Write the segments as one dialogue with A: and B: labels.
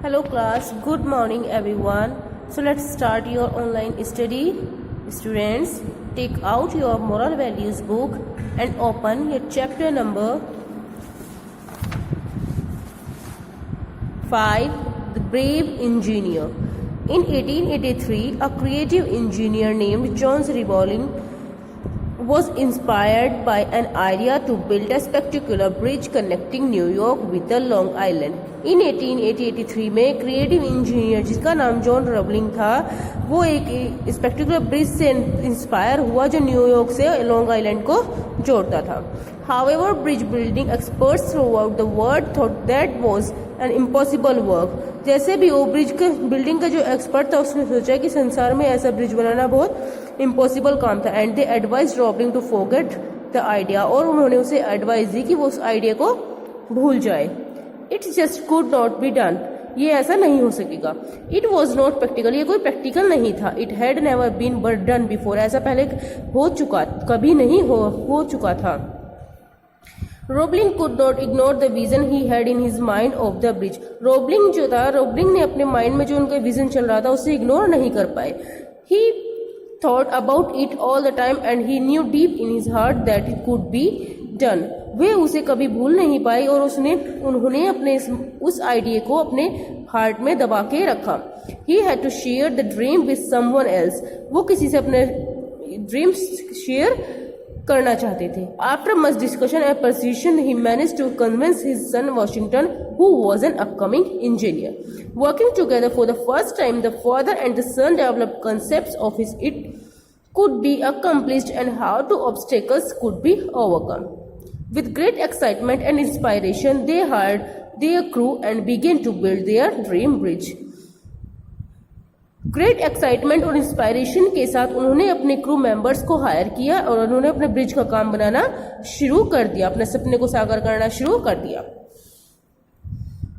A: Hello class, good morning everyone. So let's start your online study. Students, take out your moral values book and open your chapter number 5, The Brave Engineer. In 1883, a creative engineer named John Revolin was inspired by an idea to build a spectacular bridge connecting New York with the Long Island. In 1883 में creative engineer जिसका नाम John रबलिंग था वो एक spectacular bridge से inspire हुआ जो New York से लॉन्ग आइलैंड को जोड़ता था. However, bridge building experts throughout the world thought that was an impossible work. जैसे भी वो ब्रिज के बिल्डिंग का जो एक्सपर्ट था उसने सोचा कि संसार में ऐसा ब्रिज बनाना बहुत इम्पॉसिबल काम था. And they advise Roebling to forget the idea, और उन्होंने उसे एडवाइस दी कि वो उस आइडिया को भूल जाए. It's just could not be done, ये ऐसा नहीं हो सकेगा. इट वॉज नॉट प्रैक्टिकल, ये कोई प्रैक्टिकल नहीं था. It had never been done before, ऐसा पहले हो चुका कभी नहीं हो चुका था. Roebling could not ignore the vision he had in his mind of the bridge. Roebling ने अपने माइंड में जो उनका विजन चल रहा था उसे इग्नोर नहीं कर पाए. He thought about it all the time and he knew deep in his heart that it could be done. वे उसे कभी भूल नहीं पाई और उन्होंने अपने उस आइडिया को अपने हार्ट में दबा के रखा. He had to share the dream with someone else, वो किसी से अपने ड्रीम्स शेयर करना चाहते थे. After much discussion and persuasion he managed to convince his son Washington who was an upcoming engineer. Working together for the first time the father and the son developed concepts of his it could be accomplished and how to obstacles could be overcome. With great excitement and inspiration, they hired their crew and began to build their dream bridge. Great excitement और inspiration के साथ उन्होंने अपने crew members को higher किया और उन्होंने अपने ब्रिज का काम बनाना शुरू कर दिया, अपने सपने को साकार करना शुरू कर दिया.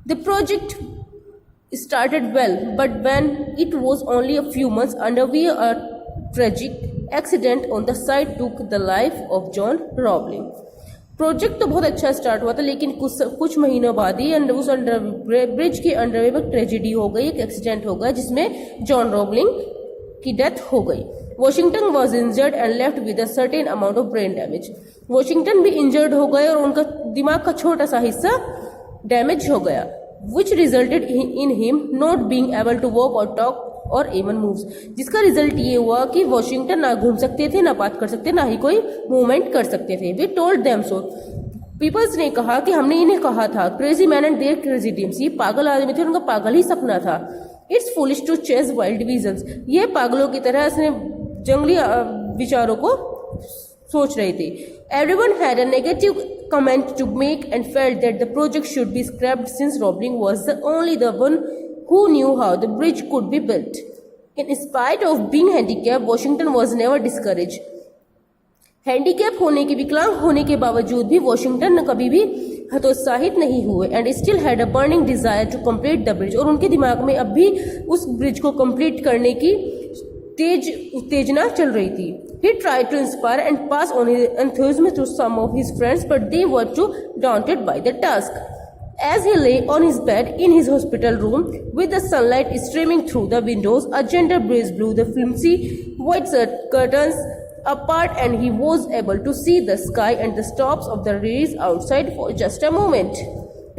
A: The project started well, but when it was only a few months underway, a tragic accident on the site took the life of John Roebling. Project तो बहुत अच्छा स्टार्ट हुआ था, लेकिन कुछ महीनों बाद ही उस ब्रिज के अंडरवे में ट्रेजेडी हो गई, एक एक्सीडेंट हो गया जिसमें जॉन रोबलिंग की डेथ हो गई. Washington was injured and left with a certain amount of brain damage. Washington भी इंजर्ड हो गए और उनका दिमाग का छोटा सा हिस्सा डैमेज हो गया, which resulted in him not being able to walk or talk or even moves. जिसका रिजल्ट ये हुआ कि वॉशिंगटन ना घूम सकते थे, ना बात कर सकते, ना ही कोई मूवमेंट कर सकते थे. We told them so. Peoples ने कहा कि हमने इन्हें कहा था. Crazy man and their crazy dreams, ये पागल आदमी थे, उनका पागल ही सपना था. It's foolish to chase wild visions, ये पागलों की तरह इसने जंगली विचारों को सोच रहे थे. Everyone had a negative comment to make and felt that the project should be scrapped since Roebling was the one who knew how the bridge could be built. In spite of being handicapped, Washington was never discouraged. Handicap होने के, विकलांग होने के बावजूद भी Washington कभी भी हतोत्साहित नहीं हुए. And still had a burning desire to complete the bridge, और उनके दिमाग में अब भी उस ब्रिज को कंप्लीट करने की उत्तेजना चल रही थी. He tried to inspire and pass on his enthusiasm to some of his friends, but they were too daunted by the task. As he lay on his bed in his hospital room, with the sunlight streaming through the windows, a gentle breeze blew the flimsy white curtains apart, and he was able to see the sky and the tops of the trees outside for just a moment.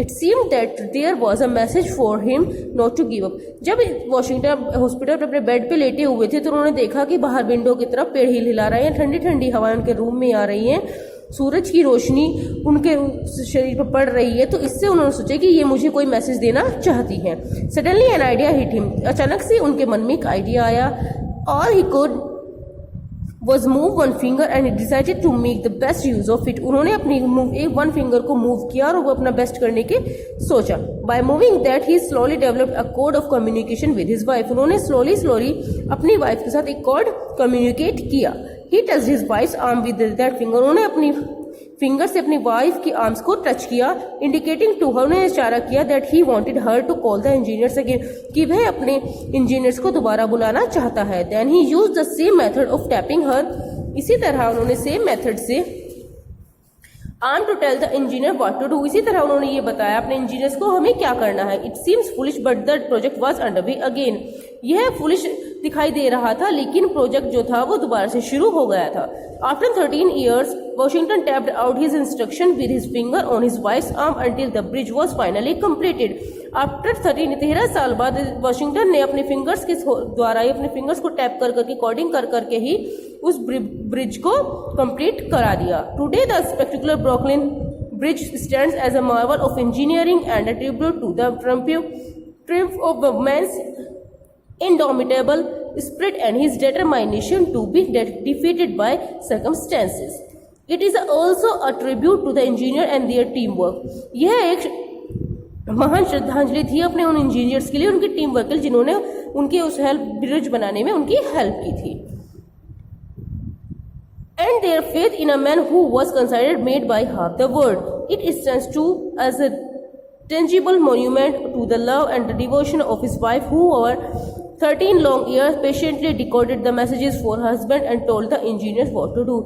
A: It seemed that there was a message for him not to give up. जब Washington hospital पर अपने bed पे लेटे हुए थे तो उन्होंने देखा कि बाहर विंडो की तरफ पेड़ हिला रहे हैं, ठंडी ठंडी हवाएं उनके रूम में आ रही हैं, सूरज की रोशनी उनके शरीर पर पड़ रही है. तो इससे उन्होंने सोचा कि ये मुझे कोई मैसेज देना चाहती है. Suddenly an idea hit him, अचानक से उनके मन में एक आइडिया आया. All he could was move one finger and he decided to make the best use of it. उन्होंने अपनी एक वन फिंगर को मूव किया और वो अपना बेस्ट करने के सोचा. By moving that he slowly developed a code of communication with his wife. उन्होंने slowly अपनी वाइफ के साथ एक कोड कम्युनिकेट किया. He touched his wife's arm with that finger. उन्होंने अपनी फिंगर से अपनी वाइफ की आर्म्स को टच किया, इंडिकेटिंग टू हर, उन्हें इशारा किया that he wanted her to call the engineers again, कि वह अपने इंजीनियर्स को दोबारा बुलाना चाहता है. Then he used the same method of tapping her. इसी तरह उन्होंने सेम मेथड से arm to tell the engineer what to do. इसी तरह उन्होंने ये बताया अपने इंजीनियर्स को हमें क्या करना है। It seems foolish but the project was underway again. यह फुलिश दिखाई दे रहा था लेकिन प्रोजेक्ट जो था वो दोबारा से शुरू हो गया था। After 13 years, Washington tapped out his instruction with his finger on his wife's arm until the bridge was finally completed. After 13 साल बाद वॉशिंगटन ने अपने फिंगर्स के द्वारा ही अपने फिंगर्स को टैप कर करके कोडिंग कर करके ही उस ब्रिज को कंप्लीट करा दिया। Today the spectacular Brooklyn Bridge stands as a marvel of engineering and a tribute to the triumph of man's indomitable spirit and his determination to be defeated by circumstances. It is also a tribute to the engineer and their teamwork. यह एक महान श्रद्धांजलि थी अपने उन engineers के लिए, उनकी टीम वर्क के लिए जिन्होंने उनके उस ब्रिज बनाने में उनकी हेल्प की थी। And their faith in a man who was considered made by half the world. It stands too as a tangible monument to the love and the devotion of his wife, who over 13 long years patiently decoded the messages for her husband and told the engineers what to do.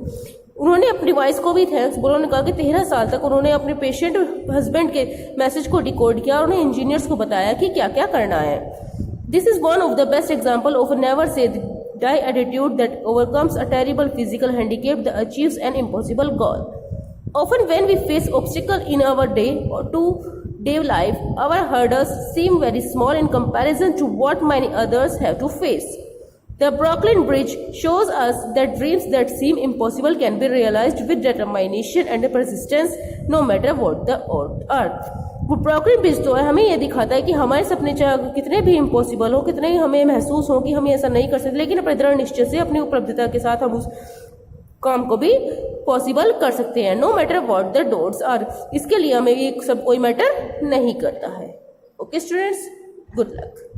A: उन्होंने अपनी wife को भी thanks बोला। उन्होंने कहा कि 13 साल तक उन्होंने अपने पेशेंट हस्बैंड के मैसेज को डिकोड किया और उन्हें इंजीनियर्स को बताया कि क्या क्या करना है। This is one of the best example of never say die attitude that overcomes a terrible physical handicap that achieves an impossible goal. Often when we face obstacles in our day-to-day life, our hurdles seem very small in comparison to what many others have to face. The Brooklyn Bridge shows us that dreams that seem impossible can be realized with determination and persistence, no matter what the odds. वो Brooklyn bridge तो है हमें ये दिखाता है कि हमारे सपने चाहे कितने भी इम्पॉसिबल हो, कितने ही हमें महसूस हो कि हम ऐसा नहीं कर सकते, लेकिन अपने दृढ़ निश्चय से अपनी उपलब्धता के साथ हम उस काम को भी पॉसिबल कर सकते हैं। No matter what the dots are. इसके लिए हमें ये सब कोई मैटर नहीं करता है। Okay students, good luck.